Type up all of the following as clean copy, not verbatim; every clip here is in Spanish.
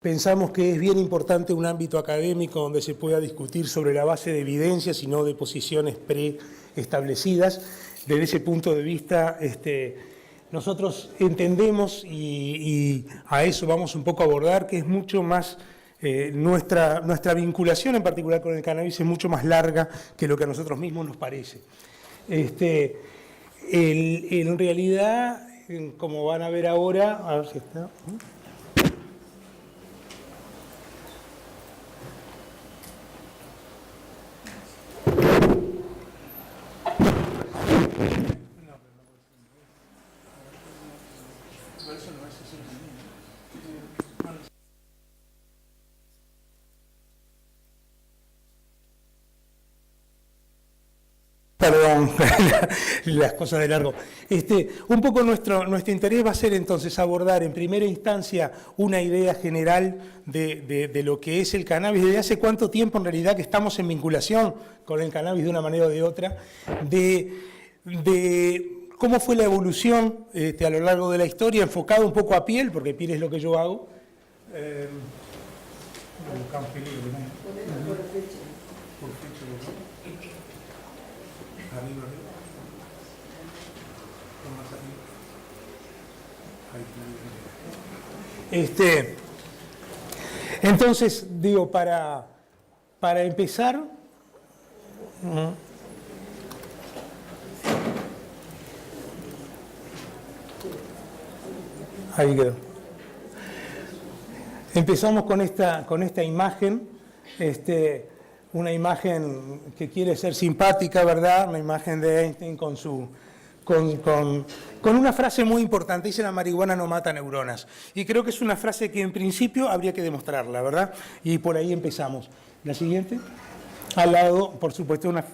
pensamos que es bien importante un ámbito académico donde se pueda discutir sobre la base de evidencias y no de posiciones preestablecidas. Desde ese punto de vista, nosotros entendemos, y a eso vamos un poco a abordar, que es mucho más, nuestra vinculación en particular con el cannabis es mucho más larga que lo que a nosotros mismos nos parece. En realidad, como van a ver ahora, a ver si está. Perdón, las cosas de largo. Un poco nuestro interés va a ser entonces abordar en primera instancia una idea general de lo que es el cannabis, desde hace cuánto tiempo en realidad que estamos en vinculación con el cannabis de una manera o de otra, de cómo fue la evolución a lo largo de la historia, enfocado un poco a piel, porque piel es lo que yo hago. Entonces, digo, para empezar, ahí quedó. Empezamos con esta imagen, una imagen que quiere ser simpática, ¿verdad? Una imagen de Einstein con una frase muy importante, dice: la marihuana no mata neuronas. Y creo que es una frase que en principio habría que demostrarla, ¿verdad? Y por ahí empezamos. La siguiente. Al lado, por supuesto, una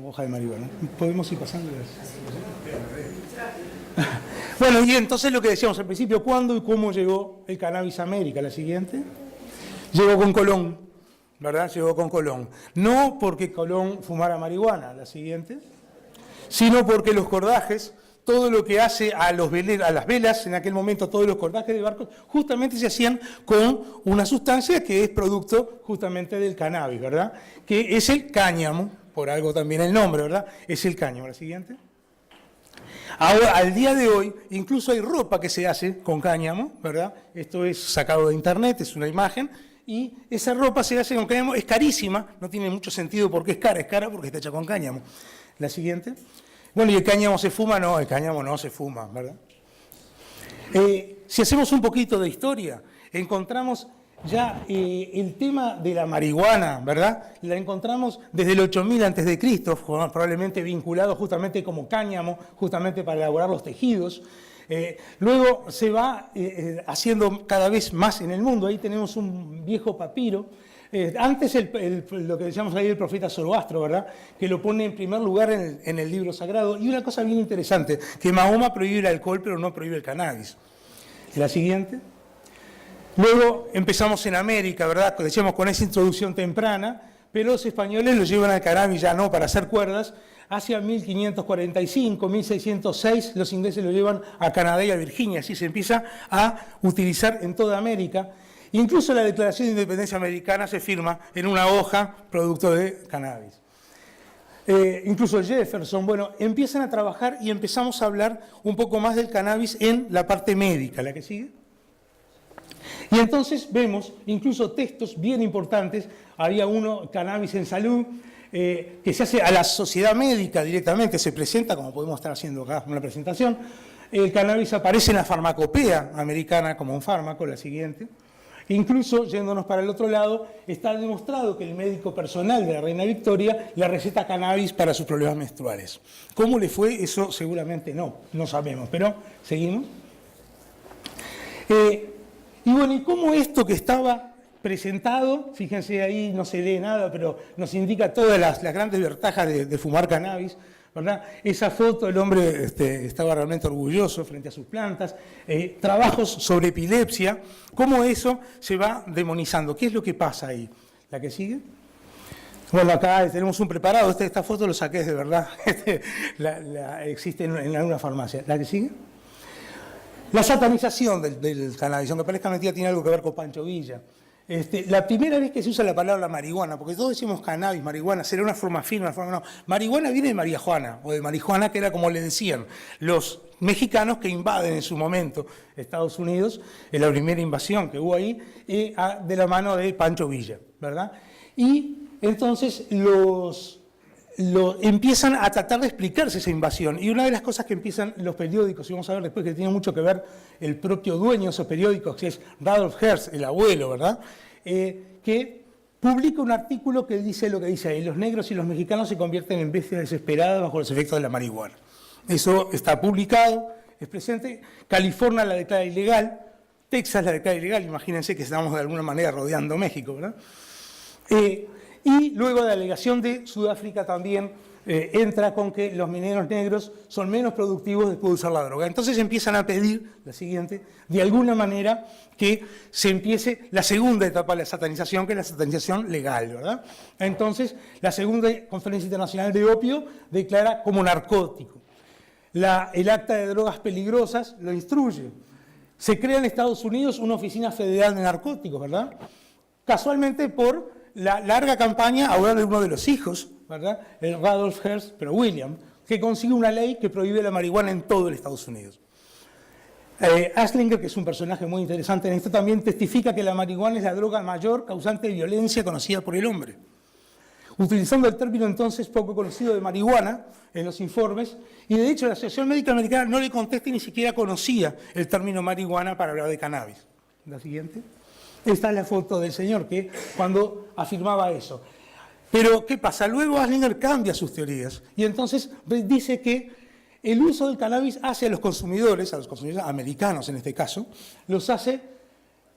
hoja de marihuana. ¿Podemos ir pasando? Bueno, y entonces lo que decíamos al principio, ¿cuándo y cómo llegó el cannabis a América? La siguiente. Llegó con Colón, ¿verdad? Llegó con Colón. No porque Colón fumara marihuana, la siguiente, sino porque los cordajes, todo lo que hace a las velas, en aquel momento todos los cordajes de barcos, justamente se hacían con una sustancia que es producto justamente del cannabis, ¿verdad? Que es el cáñamo, por algo también el nombre, ¿verdad? Es el cáñamo. La siguiente. Ahora, al día de hoy, incluso hay ropa que se hace con cáñamo, ¿verdad? Esto es sacado de internet, es una imagen, y esa ropa se hace con cáñamo, es carísima, no tiene mucho sentido porque es cara porque está hecha con cáñamo. La siguiente. Bueno, ¿y el cáñamo se fuma? No, el cáñamo no se fuma, ¿verdad? Si hacemos un poquito de historia, encontramos ya el tema de la marihuana, ¿verdad? La encontramos desde el 8000 a.C., probablemente vinculado justamente como cáñamo, justamente para elaborar los tejidos. Luego se va haciendo cada vez más en el mundo. Ahí tenemos un viejo papiro. Antes lo que decíamos ahí el profeta Zoroastro, ¿verdad? Que lo pone en primer lugar en el libro sagrado. Y una cosa bien interesante, que Mahoma prohíbe el alcohol, pero no prohíbe el cannabis. La siguiente. Luego empezamos en América, ¿verdad? Decíamos con esa introducción temprana, pero los españoles lo llevan al cannabis ya no para hacer cuerdas. Hacia 1545, 1606, los ingleses lo llevan a Canadá y a Virginia. Así se empieza a utilizar en toda América. Incluso la Declaración de Independencia Americana se firma en una hoja producto de cannabis. Incluso Jefferson, bueno, empiezan a trabajar y empezamos a hablar un poco más del cannabis en la parte médica. ¿La que sigue? Y entonces vemos incluso textos bien importantes. Había uno, Cannabis en Salud, que se hace a la sociedad médica directamente, se presenta, como podemos estar haciendo acá una presentación. El cannabis aparece en la farmacopea americana como un fármaco, la siguiente. Incluso, yéndonos para el otro lado, está demostrado que el médico personal de la reina Victoria le receta cannabis para sus problemas menstruales. ¿Cómo le fue? Eso seguramente no sabemos, pero seguimos. Y bueno, ¿y cómo esto que estaba presentado, fíjense ahí, no se lee nada, pero nos indica todas las grandes ventajas de fumar cannabis, ¿verdad? Esa foto, el hombre estaba realmente orgulloso frente a sus plantas, trabajos sobre epilepsia, cómo eso se va demonizando. ¿Qué es lo que pasa ahí? ¿La que sigue? Bueno, acá tenemos un preparado, esta foto lo saqué de verdad, existe en alguna farmacia. ¿La que sigue? La satanización del cannabis, aunque parezca mentira, tiene algo que ver con Pancho Villa. La primera vez que se usa la palabra marihuana, porque todos decimos cannabis, marihuana, será una forma fina, una forma no. Marihuana viene de María Juana, o de marihuana, que era como le decían los mexicanos que invaden en su momento Estados Unidos, en la primera invasión que hubo ahí, de la mano de Pancho Villa, ¿verdad? Y entonces empiezan a tratar de explicarse esa invasión. Y una de las cosas que empiezan los periódicos, y vamos a ver después que tiene mucho que ver el propio dueño de esos periódicos, que es Randolph Hearst, el abuelo, ¿verdad? Que publica un artículo que dice lo que dice ahí: los negros y los mexicanos se convierten en bestias desesperadas bajo los efectos de la marihuana. Eso está publicado, es presente. California la declara ilegal, Texas la declara ilegal, imagínense que estamos de alguna manera rodeando México, ¿verdad? Y luego la delegación de Sudáfrica también entra con que los mineros negros son menos productivos después de usar la droga. Entonces empiezan a pedir, la siguiente, de alguna manera que se empiece la segunda etapa de la satanización, que es la satanización legal, ¿verdad? Entonces, la segunda Conferencia Internacional de Opio declara como narcótico. El Acta de Drogas Peligrosas lo instruye. Se crea en Estados Unidos una oficina federal de narcóticos, ¿verdad? Casualmente por la larga campaña ahora de uno de los hijos, ¿verdad? El Randolph Hearst, pero William, que consigue una ley que prohíbe la marihuana en todo el Estados Unidos. Aslinger, que es un personaje muy interesante en esto, también testifica que la marihuana es la droga mayor causante de violencia conocida por el hombre. Utilizando el término entonces poco conocido de marihuana en los informes, y de hecho la Asociación Médica Americana no le contesta y ni siquiera conocía el término marihuana para hablar de cannabis. La siguiente. Esta es la foto del señor que cuando afirmaba eso. Pero, ¿qué pasa? Luego Aslinger cambia sus teorías y entonces dice que el uso del cannabis hace a los consumidores americanos en este caso, los hace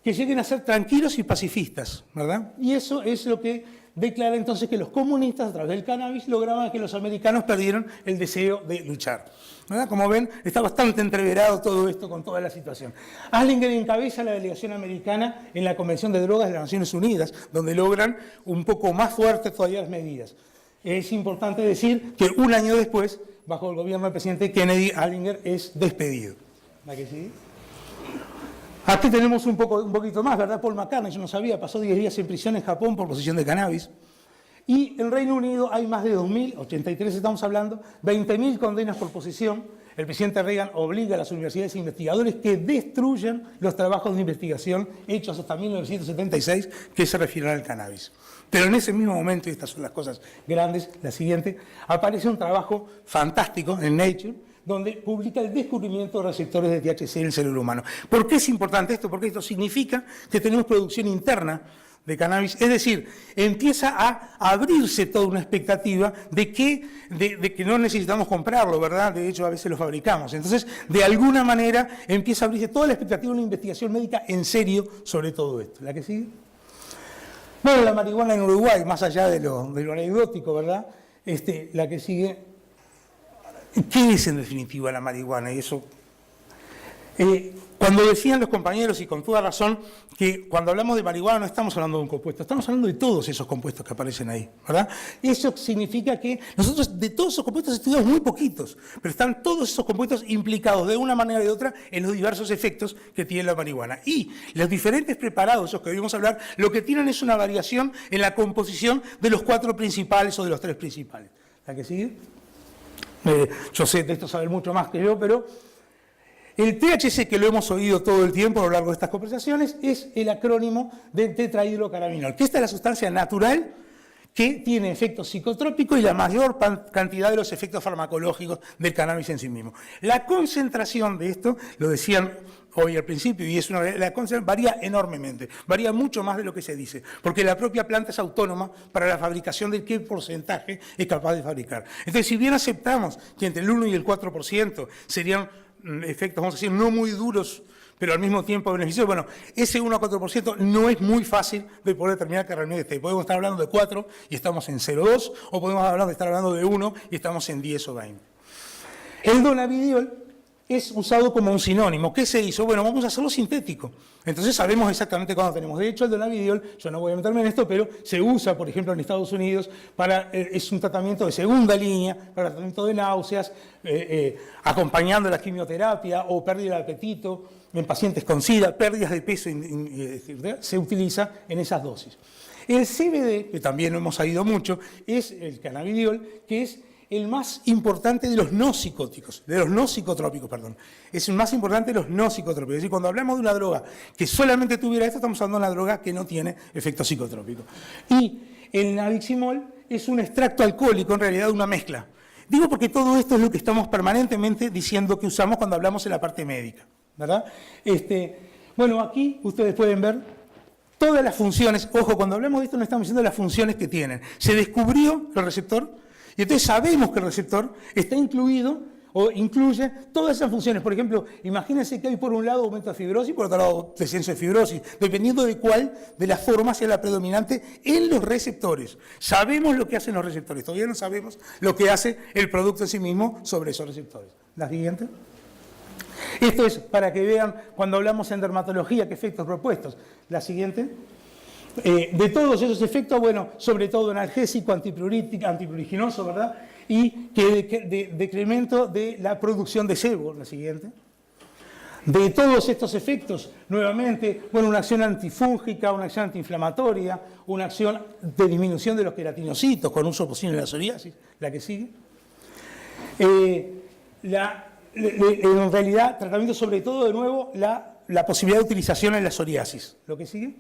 que lleguen a ser tranquilos y pacifistas, ¿verdad? Y eso es lo que declara entonces que los comunistas a través del cannabis lograban que los americanos perdieran el deseo de luchar, ¿verdad? Como ven, está bastante entreverado todo esto con toda la situación. Aslinger encabeza la delegación americana en la Convención de Drogas de las Naciones Unidas, donde logran un poco más fuertes todavía las medidas. Es importante decir que un año después, bajo el gobierno del presidente Kennedy, Aslinger es despedido. ¿La que sigue? Aquí tenemos un poquito más, ¿verdad? Paul McCartney, yo no sabía, pasó 10 días en prisión en Japón por posesión de cannabis. Y en Reino Unido hay más de 2.000, 83 estamos hablando, 20.000 condenas por posesión. El presidente Reagan obliga a las universidades e investigadores que destruyan los trabajos de investigación hechos hasta 1976 que se refieren al cannabis. Pero en ese mismo momento, y estas son las cosas grandes, la siguiente, aparece un trabajo fantástico en Nature, donde publica el descubrimiento de receptores de THC en el cerebro humano. ¿Por qué es importante esto? Porque esto significa que tenemos producción interna de cannabis, es decir, empieza a abrirse toda una expectativa de que no necesitamos comprarlo, ¿verdad? De hecho, a veces lo fabricamos. Entonces, de alguna manera, empieza a abrirse toda la expectativa de una investigación médica en serio sobre todo esto. ¿La que sigue? Bueno, la marihuana en Uruguay, más allá de lo anecdótico, ¿verdad? La que sigue... ¿Qué es en definitiva la marihuana? Y eso, cuando decían los compañeros, y con toda razón, que cuando hablamos de marihuana no estamos hablando de un compuesto, estamos hablando de todos esos compuestos que aparecen ahí, ¿verdad? Eso significa que nosotros de todos esos compuestos estudiamos muy poquitos, pero están todos esos compuestos implicados de una manera o de otra en los diversos efectos que tiene la marihuana. Y los diferentes preparados, esos que debemos hablar, lo que tienen es una variación en la composición de los 4 principales o de los 3 principales. ¿La que sigue? Yo sé de esto saber mucho más que yo, pero el THC, que lo hemos oído todo el tiempo a lo largo de estas conversaciones, es el acrónimo de tetrahidrocannabinol, que esta es la sustancia natural que tiene efectos psicotrópicos y la mayor cantidad de los efectos farmacológicos del cannabis en sí mismo. La concentración de esto, lo decían hoy al principio, y la concentración varía enormemente, varía mucho más de lo que se dice, porque la propia planta es autónoma para la fabricación de qué porcentaje es capaz de fabricar. Entonces, si bien aceptamos que entre el 1 y el 4% serían efectos, vamos a decir, no muy duros, pero al mismo tiempo beneficiosos, bueno, ese 1 a 4% no es muy fácil de poder determinar que realmente esté. Podemos estar hablando de 4 y estamos en 0,2, o podemos estar hablando de 1 y estamos en 10 o 20. El donavidiol es usado como un sinónimo. ¿Qué se hizo? Bueno, vamos a hacerlo sintético. Entonces sabemos exactamente cuándo tenemos. De hecho, el donavidiol, yo no voy a meterme en esto, pero se usa, por ejemplo, en Estados Unidos, es un tratamiento de segunda línea, para el tratamiento de náuseas, acompañando la quimioterapia o pérdida de apetito en pacientes con SIDA, pérdidas de peso, se utiliza en esas dosis. El CBD, que también lo hemos sabido mucho, es el cannabidiol, que es el más importante de los no psicóticos, de los no psicotrópicos, perdón. Es el más importante de los no psicotrópicos. Es decir, cuando hablamos de una droga que solamente tuviera esto, estamos hablando de una droga que no tiene efecto psicotrópico. Y el nabiximol es un extracto alcohólico, en realidad una mezcla. Digo porque todo esto es lo que estamos permanentemente diciendo que usamos cuando hablamos en la parte médica, ¿verdad? Bueno, aquí ustedes pueden ver todas las funciones. Ojo, cuando hablamos de esto no estamos diciendo las funciones que tienen. Se descubrió el receptor. Y entonces sabemos que el receptor está incluido o incluye todas esas funciones. Por ejemplo, imagínense que hay por un lado aumento de fibrosis y por otro lado descenso de fibrosis, dependiendo de cuál de las formas sea la predominante en los receptores. Sabemos lo que hacen los receptores, todavía no sabemos lo que hace el producto en sí mismo sobre esos receptores. La siguiente. Esto es para que vean cuando hablamos en dermatología qué efectos propuestos. La siguiente. De todos esos efectos, bueno, sobre todo analgésico, antipruriginoso, ¿verdad? Y que decremento de la producción de sebo, la siguiente. De todos estos efectos, nuevamente, bueno, una acción antifúngica, una acción antiinflamatoria, una acción de disminución de los queratinocitos con uso posible de la psoriasis, la que sigue. En realidad, tratamiento sobre todo, de nuevo, la posibilidad de utilización en la psoriasis, lo que sigue.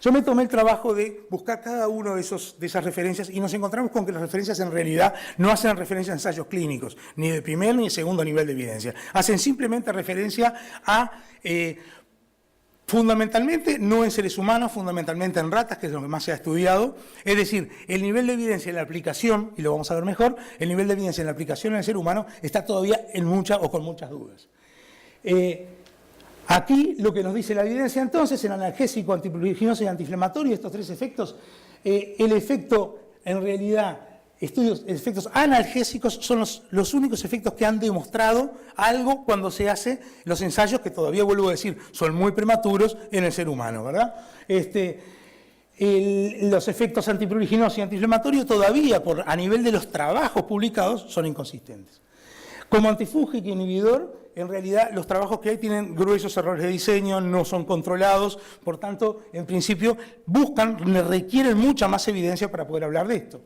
Yo me tomé el trabajo de buscar cada uno de esas referencias y nos encontramos con que las referencias en realidad no hacen referencia a ensayos clínicos, ni de primer ni de segundo nivel de evidencia. Hacen simplemente referencia a, fundamentalmente, no en seres humanos, fundamentalmente en ratas, que es lo que más se ha estudiado. Es decir, el nivel de evidencia en la aplicación, y lo vamos a ver mejor, el nivel de evidencia en la aplicación en el ser humano está todavía en muchas o con muchas dudas. Aquí lo que nos dice la evidencia entonces, en analgésico, antipruriginoso y antiinflamatorio, estos tres efectos, el efecto, en realidad, efectos analgésicos son los únicos efectos que han demostrado algo cuando se hace los ensayos, que todavía vuelvo a decir, son muy prematuros en el ser humano, ¿verdad? Los efectos antipruriginosos y antiinflamatorios todavía, a nivel de los trabajos publicados, son inconsistentes. Como antifúngico inhibidor, en realidad los trabajos que hay tienen gruesos errores de diseño, no son controlados, por tanto, en principio, requieren mucha más evidencia para poder hablar de esto.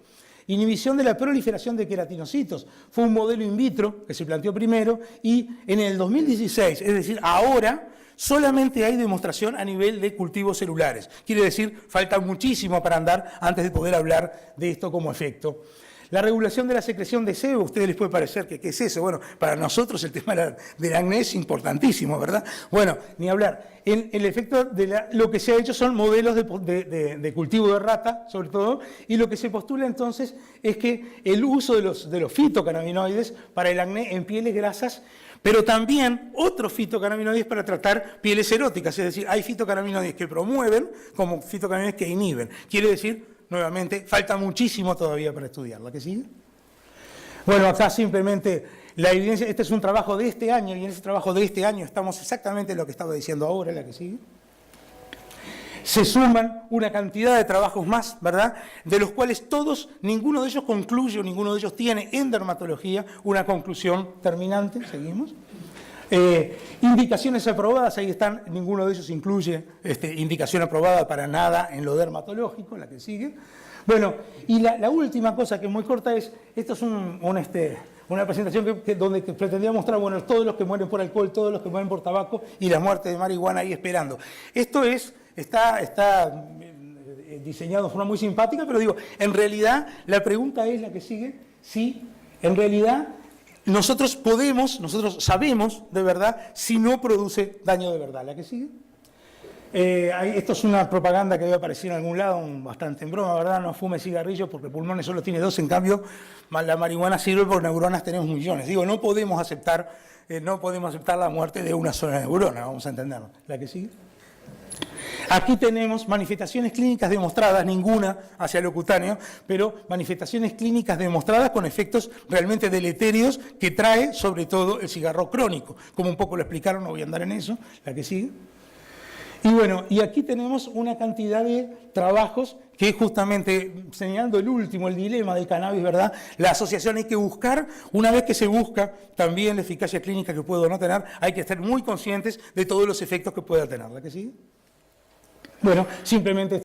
Inhibición de la proliferación de queratinocitos. Fue un modelo in vitro que se planteó primero y en el 2016, es decir, ahora, solamente hay demostración a nivel de cultivos celulares. Quiere decir, falta muchísimo para andar antes de poder hablar de esto como efecto. La regulación de la secreción de sebo, a ustedes les puede parecer que ¿qué es eso? Bueno, para nosotros el tema del acné es importantísimo, ¿verdad? Bueno, ni hablar. El efecto de lo que se ha hecho son modelos de cultivo de rata, sobre todo, y lo que se postula entonces es que el uso de los fitocannabinoides para el acné en pieles grasas, pero también otros fitocannabinoides para tratar pieles eróticas, es decir, hay fitocannabinoides que promueven como fitocannabinoides que inhiben. Quiere decir, nuevamente, falta muchísimo todavía para estudiar. ¿La que sigue? Bueno, acá simplemente la evidencia, este es un trabajo de este año, y en ese trabajo de este año estamos exactamente en lo que estaba diciendo ahora, la que sigue. Se suman una cantidad de trabajos más, ¿verdad? De los cuales todos, ninguno de ellos concluye o ninguno de ellos tiene en dermatología una conclusión terminante. Seguimos. Indicaciones aprobadas, ahí están, ninguno de ellos incluye indicación aprobada para nada en lo dermatológico, la que sigue. Bueno, y la última cosa que es muy corta es, esto es una presentación donde pretendía mostrar, bueno, todos los que mueren por alcohol, todos los que mueren por tabaco y la muerte de marihuana ahí esperando. Esto está diseñado de forma muy simpática, pero digo, en realidad la pregunta es la que sigue, si en realidad nosotros sabemos de verdad si no produce daño de verdad. ¿La que sigue? Esto es una propaganda que debe aparecer en algún lado, bastante en broma, ¿verdad? No fume cigarrillos porque pulmones solo tiene 2, en cambio la marihuana sirve porque neuronas tenemos millones. Digo, no podemos aceptar la muerte de una sola neurona, vamos a entenderlo. ¿La que sigue? Aquí tenemos manifestaciones clínicas demostradas, ninguna hacia lo cutáneo, pero manifestaciones clínicas demostradas con efectos realmente deleterios que trae sobre todo el cigarro crónico. Como un poco lo explicaron, no voy a andar en eso, la que sigue. Y bueno, y aquí tenemos una cantidad de trabajos que justamente, señalando el último, el dilema del cannabis, ¿verdad? La asociación hay que buscar, una vez que se busca también la eficacia clínica que puede o no tener, hay que estar muy conscientes de todos los efectos que pueda tener. ¿La que sigue? Bueno, simplemente